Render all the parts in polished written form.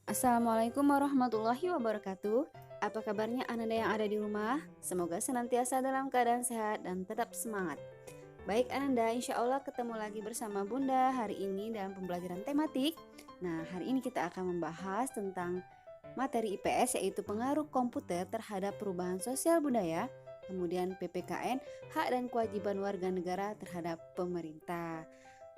Assalamualaikum warahmatullahi wabarakatuh. Apa kabarnya Ananda yang ada di rumah? Semoga senantiasa dalam keadaan sehat dan tetap semangat. Baik Ananda, insya Allah ketemu lagi bersama Bunda hari ini dalam pembelajaran tematik. Nah, hari ini kita akan membahas tentang materi IPS, yaitu pengaruh komputer terhadap perubahan sosial budaya, kemudian PPKN, hak dan kewajiban warga negara terhadap pemerintah.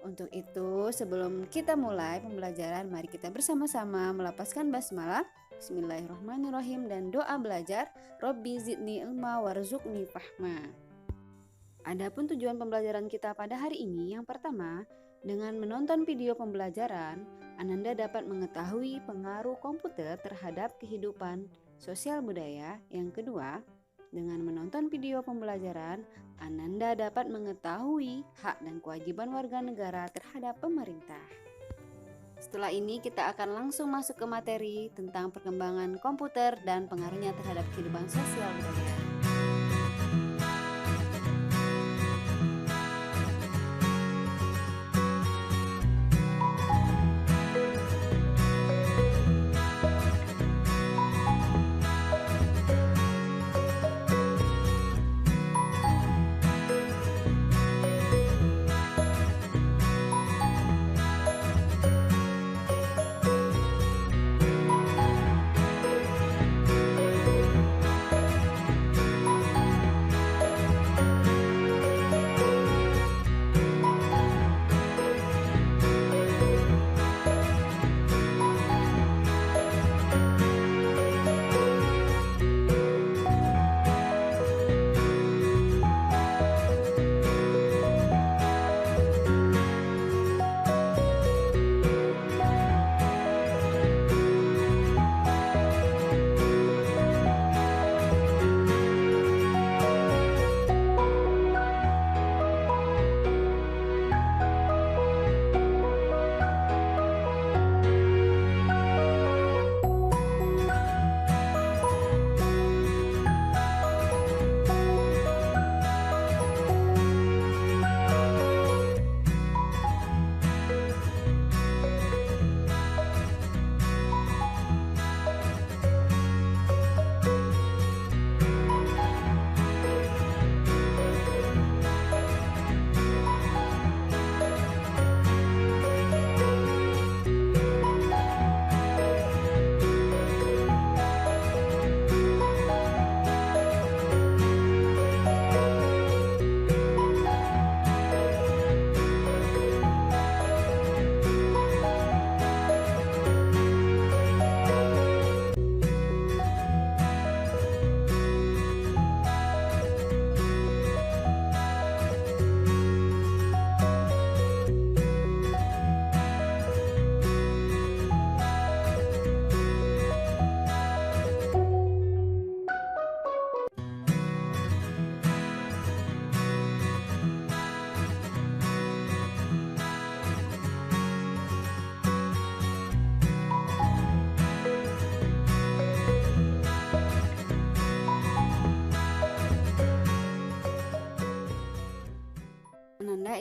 Untuk itu, sebelum kita mulai pembelajaran, mari kita bersama-sama melapaskan basmalah, Bismillahirrahmanirrahim, dan doa belajar, Robbi zidni ilma warzuqni fahma. Adapun tujuan pembelajaran kita pada hari ini, yang pertama, dengan menonton video pembelajaran, Ananda dapat mengetahui pengaruh komputer terhadap kehidupan sosial budaya. Yang kedua, dengan menonton video pembelajaran, Ananda dapat mengetahui hak dan kewajiban warga negara terhadap pemerintah. Setelah ini kita akan langsung masuk ke materi tentang perkembangan komputer dan pengaruhnya terhadap kehidupan sosial budaya.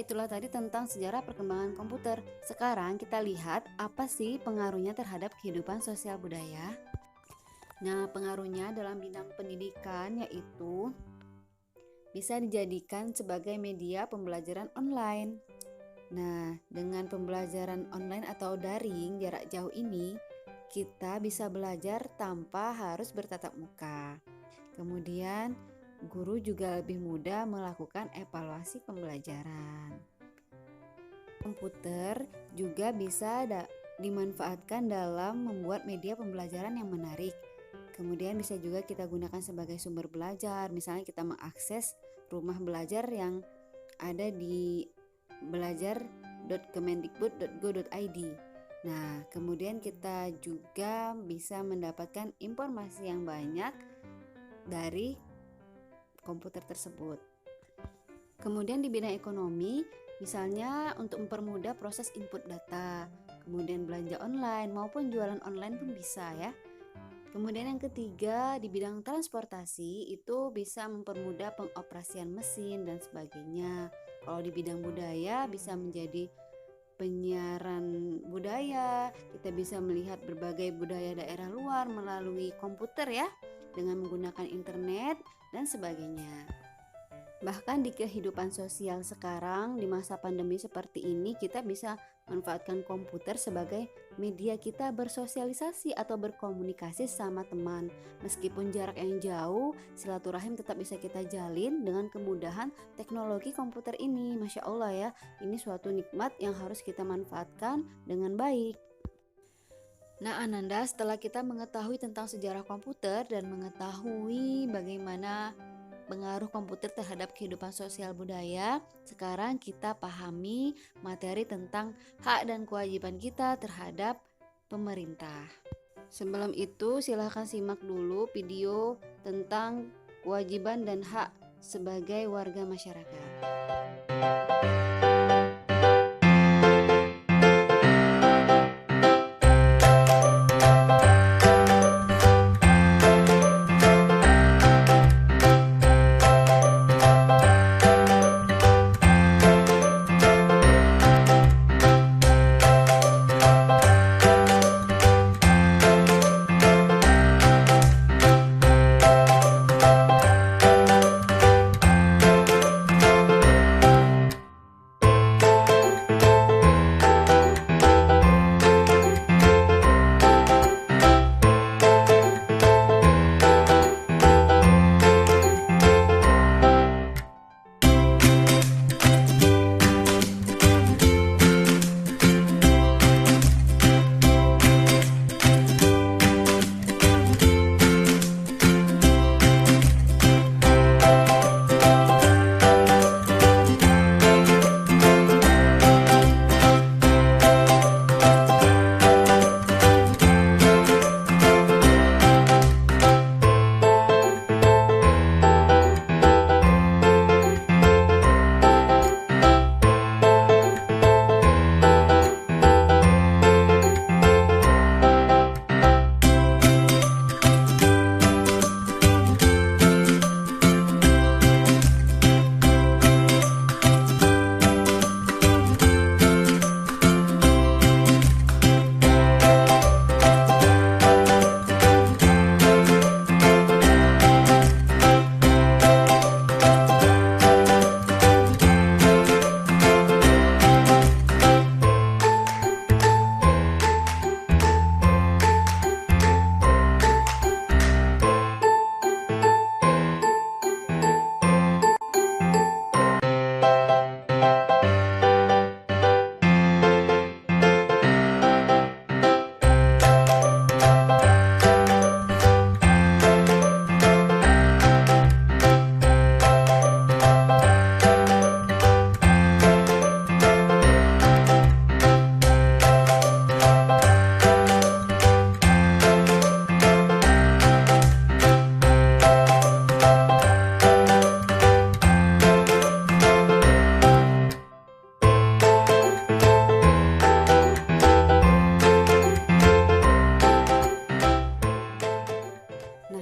Itulah tadi tentang sejarah perkembangan komputer. Sekarang kita lihat apa sih pengaruhnya terhadap kehidupan sosial budaya. Nah, pengaruhnya dalam bidang pendidikan yaitu bisa dijadikan sebagai media pembelajaran online. Nah, dengan pembelajaran online atau daring jarak jauh ini, kita bisa belajar tanpa harus bertatap muka. Kemudian, guru juga lebih mudah melakukan evaluasi pembelajaran. Komputer juga bisa dimanfaatkan dalam membuat media pembelajaran yang menarik. Kemudian bisa juga kita gunakan sebagai sumber belajar. Misalnya kita mengakses rumah belajar yang ada di belajar.kemendikbud.go.id. Nah, kemudian kita juga bisa mendapatkan informasi yang banyak dari komputer tersebut. Kemudian di bidang ekonomi, misalnya untuk mempermudah proses input data, kemudian belanja online maupun jualan online pun bisa ya. Kemudian yang ketiga, di bidang transportasi itu bisa mempermudah pengoperasian mesin dan sebagainya. Kalau di bidang budaya bisa menjadi penyiaran budaya, kita bisa melihat berbagai budaya daerah luar melalui komputer ya, dengan menggunakan internet dan sebagainya. Bahkan di kehidupan sosial sekarang di masa pandemi seperti ini, kita bisa manfaatkan komputer sebagai media kita bersosialisasi atau berkomunikasi sama teman. Meskipun jarak yang jauh, silaturahim tetap bisa kita jalin dengan kemudahan teknologi komputer ini. Masya Allah ya, ini suatu nikmat yang harus kita manfaatkan dengan baik. Nah Ananda, setelah kita mengetahui tentang sejarah komputer dan mengetahui bagaimana pengaruh komputer terhadap kehidupan sosial budaya, sekarang kita pahami materi tentang hak dan kewajiban kita terhadap pemerintah. Sebelum itu, silahkan simak dulu video tentang kewajiban dan hak sebagai warga masyarakat.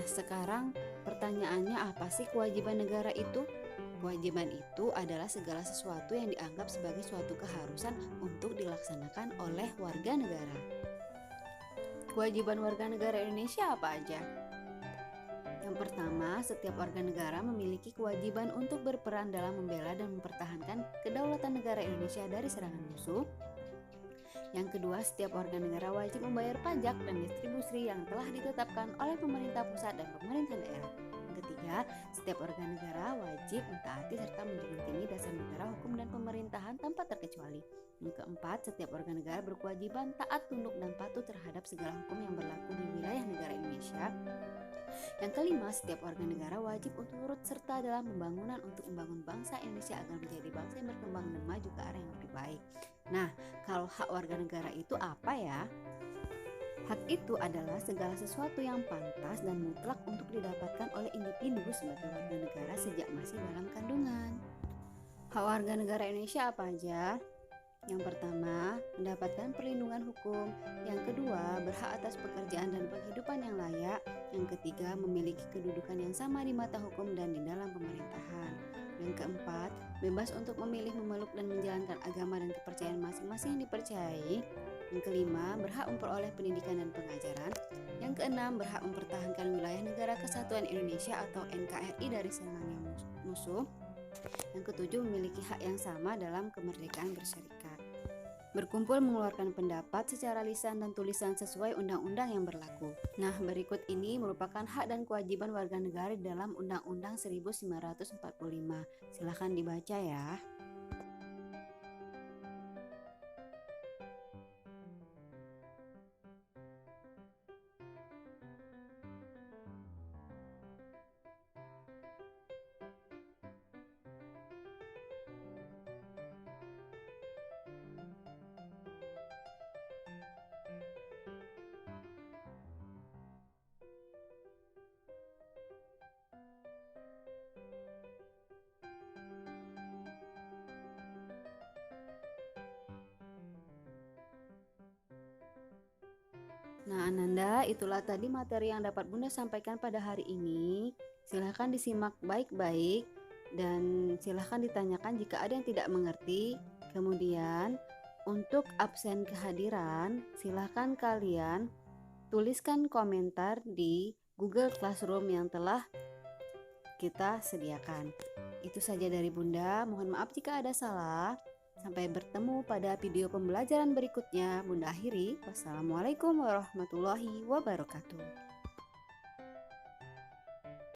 Sekarang pertanyaannya, apa sih kewajiban negara itu? Kewajiban itu adalah segala sesuatu yang dianggap sebagai suatu keharusan untuk dilaksanakan oleh warga negara. Kewajiban warga negara Indonesia apa aja? Yang pertama, setiap warga negara memiliki kewajiban untuk berperan dalam membela dan mempertahankan kedaulatan negara Indonesia dari serangan musuh. Yang kedua, setiap warga negara wajib membayar pajak dan distribusi yang telah ditetapkan oleh pemerintah pusat dan pemerintah daerah. Yang ketiga, setiap warga negara wajib mentaati serta menjunjung tinggi dasar negara, hukum, dan pemerintahan tanpa terkecuali. Yang keempat, setiap warga negara berkewajiban taat, tunduk, dan patuh terhadap segala hukum yang berlaku di wilayah negara Indonesia. Yang kelima, setiap warga negara wajib untuk turut serta dalam pembangunan untuk membangun bangsa Indonesia agar menjadi bangsa yang berkembang dan maju ke arah yang lebih baik. Nah, kalau hak warga negara itu apa ya? Hak itu adalah segala sesuatu yang pantas dan mutlak untuk didapatkan oleh individu sebagai warga negara sejak masih dalam kandungan. Hak warga negara Indonesia apa aja? Yang pertama, mendapatkan perlindungan hukum. Yang kedua, berhak atas pekerjaan dan penghidupan yang layak. Yang ketiga, memiliki kedudukan yang sama di mata hukum dan di dalam pemerintahan. Yang keempat, bebas untuk memilih, memeluk, dan menjalankan agama dan kepercayaan masing-masing yang dipercayai. Yang kelima, berhak memperoleh pendidikan dan pengajaran. Yang keenam, berhak mempertahankan wilayah Negara Kesatuan Indonesia atau NKRI dari serangan musuh. Yang ketujuh, memiliki hak yang sama dalam kemerdekaan berserikat. Berkumpul mengeluarkan pendapat secara lisan dan tulisan sesuai undang-undang yang berlaku. Nah, berikut ini merupakan hak dan kewajiban warga negara dalam Undang-Undang 1945. Silahkan dibaca ya. Nah, Ananda, itulah tadi materi yang dapat Bunda sampaikan pada hari ini. Silahkan disimak baik-baik dan silahkan ditanyakan jika ada yang tidak mengerti. Kemudian, untuk absen kehadiran, silahkan kalian tuliskan komentar di Google Classroom yang telah kita sediakan. Itu saja dari Bunda, mohon maaf jika ada salah. Sampai bertemu pada video pembelajaran berikutnya. Bunda akhiri. Wassalamualaikum warahmatullahi wabarakatuh.